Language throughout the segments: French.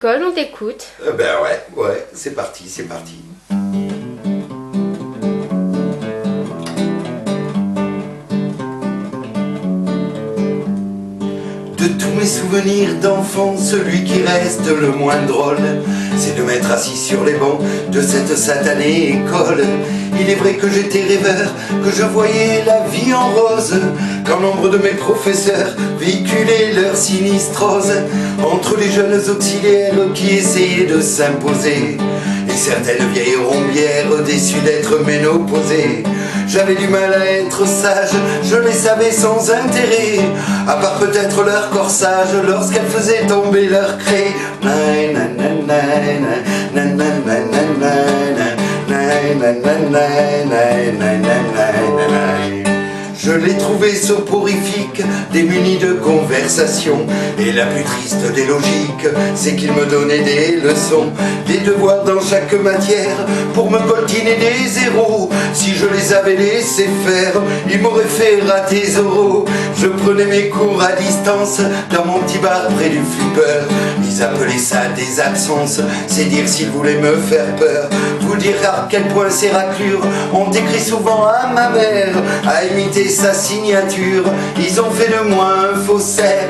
Cole, on t'écoute. Ben ouais, c'est parti, c'est parti. De tous mes souvenirs d'enfant, celui qui reste le moins drôle, c'est de m'être assis sur les bancs de cette satanée école. Il est vrai que j'étais rêveur, que je voyais la vie en rose, quand l'ombre de mes professeurs véhiculait leur sinistrose, entre les jeunes auxiliaires qui essayaient de s'imposer, et certaines vieilles rombières déçues d'être ménopausées. J'avais du mal à être sage, je les savais sans intérêt, à part peut-être leur corsage lorsqu'elles faisaient tomber leur craie. Je l'ai trouvé soporifique, démuni de conversation, et la plus triste des logiques, c'est qu'il me donnait des leçons, des devoirs dans chaque matière, pour me coltiner des zéros. Si je les avais laissés faire, il m'aurait fait rater zéro. Je prenais mes cours à distance, dans mon petit bar près du flipper. Ils appelaient ça des absences, c'est dire s'ils voulaient me faire peur. Vous dire à quel point ces raclures ont écrit souvent à ma mère, à imiter sa signature. Ils ont fait de moi un faussaire.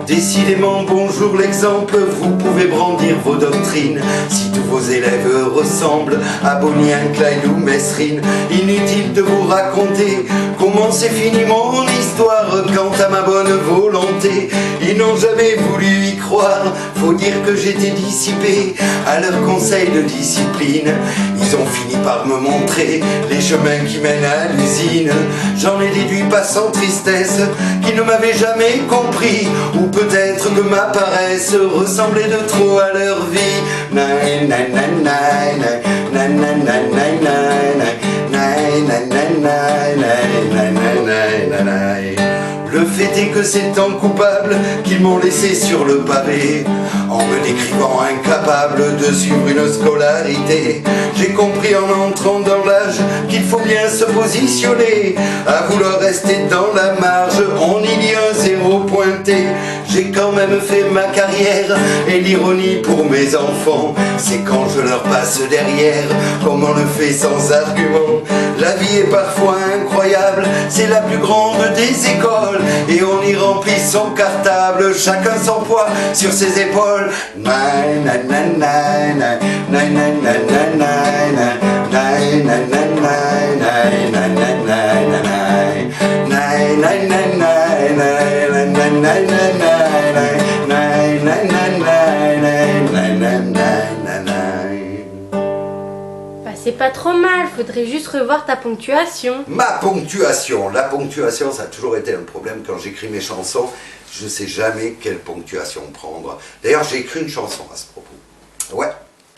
Décidément, bonjour l'exemple, vous pouvez brandir vos doctrines. Si tous vos élèves ressemblent à Bonnie, Clyde ou Mesrine, inutile de vous raconter comment c'est fini mon histoire. Quant à ma bonne volonté, ils n'ont jamais voulu y croire. Faut dire que j'étais dissipé à leurs conseils de discipline. Ils ont fini par me montrer les chemins qui mènent à l'usine. J'en ai déduit pas sans tristesse qu'ils ne m'avaient jamais compris, ou peut-être que ma paresse ressemblait de trop à leur vie. Le fait est que c'est en coupable qu'ils m'ont laissé sur le pavé, en me décrivant incapable de suivre une scolarité. J'ai compris en entrant dans l'âge qu'il faut bien se positionner. À vouloir rester dans la marge, on y lit un zéro pointé. J'ai quand même fait ma carrière, et l'ironie pour mes enfants, c'est quand je leur passe derrière, comme on le fait sans argument. La vie est parfois incroyable, c'est la plus grande des écoles, et on y remplit son cartable, chacun son poids sur ses épaules. Bah, c'est pas trop mal, faudrait juste revoir ta ponctuation. Ma ponctuation, la ponctuation, ça a toujours été un problème quand j'écris mes chansons. Je sais jamais quelle ponctuation prendre. D'ailleurs, j'ai écrit une chanson à ce propos. Ouais.